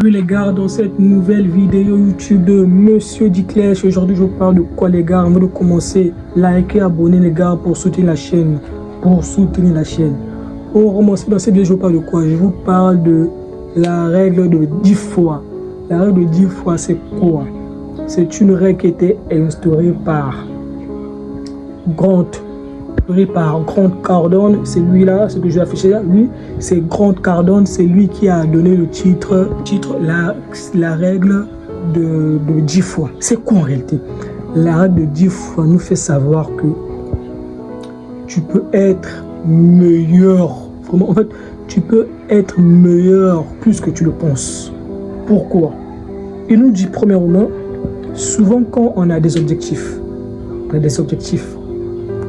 Salut les gars, dans cette nouvelle vidéo YouTube de Monsieur Diclèche, aujourd'hui je vous parle de quoi les gars. Avant de commencer, likez, abonnez les gars pour soutenir la chaîne. Pour commencer dans cette vidéo, je vous parle de quoi? Je vous parle de la règle de 10 fois. La règle de 10 fois, c'est quoi? C'est une règle qui était instaurée par Grant Cardone, c'est lui là, ce que je vais afficher là, lui, c'est Grant Cardone, c'est lui qui a donné le titre la règle de 10 fois. C'est quoi en réalité? La règle de 10 fois nous fait savoir que tu peux être meilleur, vraiment, en fait, tu peux être meilleur plus que tu le penses. Pourquoi? Il nous dit premièrement, souvent quand on a des objectifs,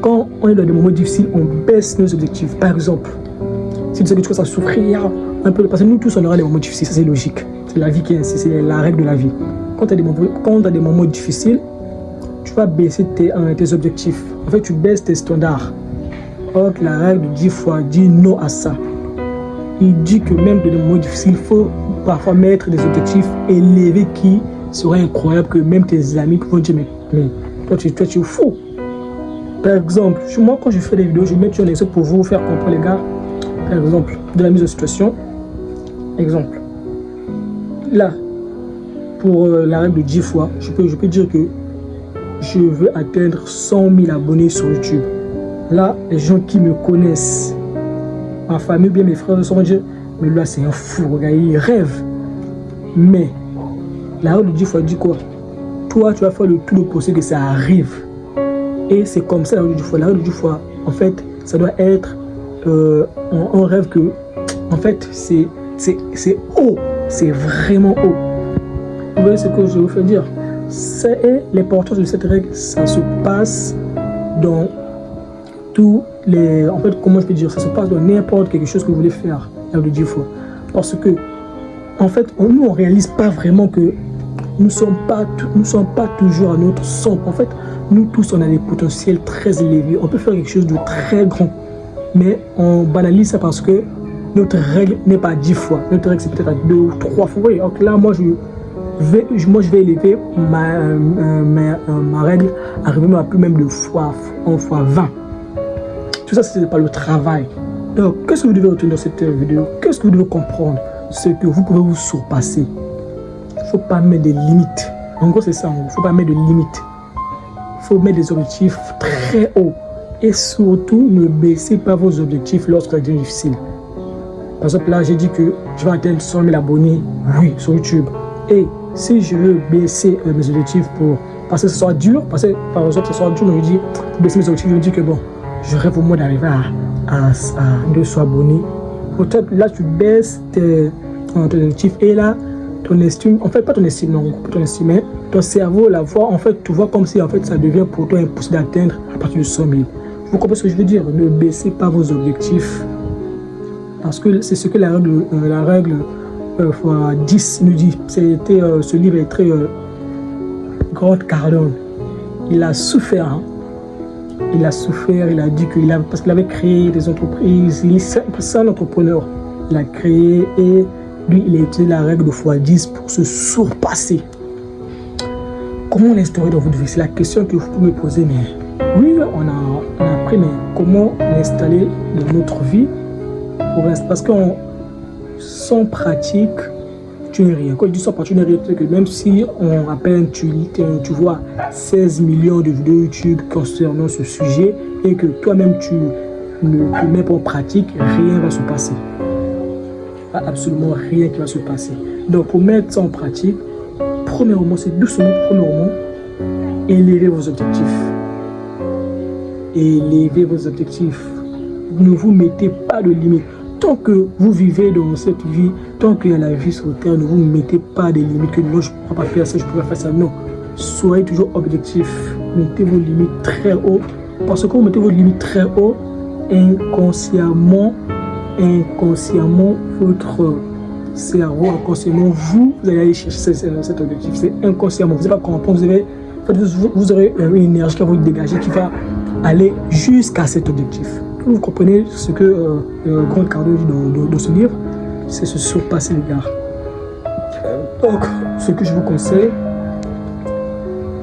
quand on est dans des moments difficiles, on baisse nos objectifs. Par exemple, si tu sais que tu commences à souffrir un peu, parce que nous tous on aura des moments difficiles, ça c'est logique. C'est la vie c'est la règle de la vie. Quand tu as des moments difficiles, tu vas baisser tes objectifs. En fait, tu baisses tes standards. Or, la règle de 10 fois dit non à ça. Il dit que même dans des moments difficiles, il faut parfois mettre des objectifs élevés qui seraient incroyables, que même tes amis vont dire mais toi tu es fou. Par exemple, moi quand je fais des vidéos, je mets un exemple pour vous faire comprendre les gars. Par exemple, de la mise en situation. Exemple. Là, pour la règle de 10 fois, je peux dire que je veux atteindre 100 000 abonnés sur YouTube. Là, les gens qui me connaissent, ma famille, bien mes frères, vont dire, mais là c'est un fou, regarde, il rêve. Mais, la règle de 10 fois dit quoi? Toi, tu vas faire le tout possible que ça arrive. Et c'est comme ça la règle du foie. La règle du foie, en fait, ça doit être un rêve que, en fait, c'est haut. C'est vraiment haut. Vous voyez ce que je vous fais dire? C'est l'importance de cette règle. Ça se passe dans tous les... En fait, comment je peux dire? Ça se passe dans n'importe quelque chose que vous voulez faire. La règle du foie. Parce que, en fait, nous, on ne réalise pas vraiment que nous ne sommes pas toujours à notre sombre. En fait, nous tous, on a des potentiels très élevés. On peut faire quelque chose de très grand. Mais on banalise ça parce que notre règle n'est pas 10 fois. Notre règle, c'est peut-être à 2 ou 3 fois. Oui, donc là, moi, je vais élever ma règle, arriver à plus même de fois 20. Tout ça, ce n'est pas le travail. Donc, qu'est-ce que vous devez retenir dans cette vidéo? Qu'est-ce que vous devez comprendre? C'est que vous pouvez vous surpasser. Il ne faut pas mettre des limites. En gros, c'est ça. Il ne faut pas mettre de limites. Il faut mettre des objectifs très hauts. Et surtout, ne baissez pas vos objectifs lorsque c'est difficile. Par exemple, là, j'ai dit que je vais atteindre 100 000 abonnés, oui, sur YouTube. Et si je veux baisser mes objectifs parce que ce soit dur, parce que par exemple, ce soit dur, je dis, pour baisser mes objectifs, je me dis que bon, je rêve au moins d'arriver à 200 abonnés. Peut-être là, tu baisses tes objectifs et là, ton estime, en fait pas ton estime, non, pas ton estime, mais ton cerveau la voit, en fait tu vois comme si en fait ça devient pour toi impossible d'atteindre à partir de 100 000. Vous comprenez ce que je veux dire? Ne baissez pas vos objectifs parce que c'est ce que la règle fois 10 nous dit. C'était ce livre est très Grant Cardone. Il a souffert, hein. Il a souffert, il a dit parce qu'il avait créé des entreprises, c'est un entrepreneur. Il a créé et lui, il a utilisé la règle de x10 pour se surpasser. Comment l'instaurer dans votre vie? C'est la question que vous pouvez me poser. Mais oui, on a appris, mais comment l'installer dans notre vie? Parce que sans pratique, tu n'es rien. Quand je dis sans pratique, tu n'es rien, c'est que même si on rappelle, tu vois 16 millions de vidéos YouTube concernant ce sujet et que toi-même tu ne mets pas en pratique, rien ne va se passer. Absolument rien qui va se passer. Donc pour mettre ça en pratique, premièrement, c'est doucement, élevez vos objectifs. Élevez vos objectifs. Ne vous mettez pas de limites. Tant que vous vivez dans cette vie, tant qu'il y a la vie sur terre, ne vous mettez pas de limites que non, je ne pourrais pas faire ça, je ne pourrais pas faire ça. Non. Soyez toujours objectif. Mettez vos limites très haut. Parce que quand vous mettez vos limites très haut, inconsciemment, votre cerveau, inconsciemment, vous allez aller chercher cet objectif. C'est inconsciemment. Vous n'allez pas comprendre. Vous aurez une énergie qui va vous dégager, qui va aller jusqu'à cet objectif. Vous comprenez ce que Grant Cardone dit dans ce livre? C'est se surpasser, les gars. Donc, ce que je vous conseille,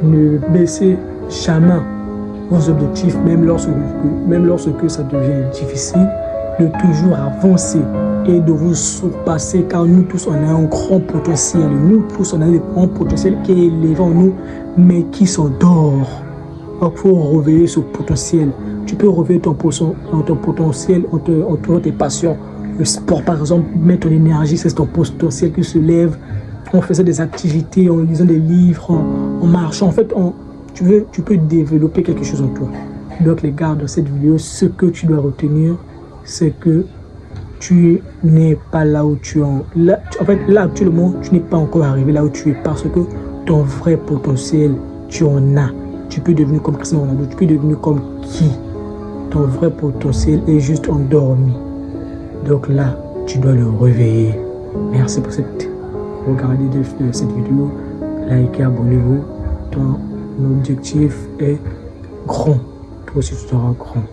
ne baissez jamais vos objectifs, même lorsque ça devient difficile, de toujours avancer et de vous surpasser, car nous tous, on a un grand potentiel. Nous tous, on a un grand potentiel qui est élevé en nous, mais qui s'endort. Donc, il faut réveiller ce potentiel. Tu peux réveiller ton potentiel en trouvant tes passions. Le sport, par exemple, mettre ton énergie, c'est ton potentiel qui se lève. On faisait des activités, en lisant des livres, en marchant. En fait, tu peux développer quelque chose en toi. Donc, les gars, dans cette vidéo, ce que tu dois retenir, c'est que tu n'es pas là où tu es. En fait, là, actuellement, tu n'es pas encore arrivé là où tu es parce que ton vrai potentiel, tu en as. Tu peux devenir comme Cristiano Ronaldo, tu peux devenir comme qui? Ton vrai potentiel est juste endormi. Donc là, tu dois le réveiller. Merci pour regarder cette vidéo. Likez, abonnez-vous. Ton objectif est grand. Toi aussi, tu seras grand.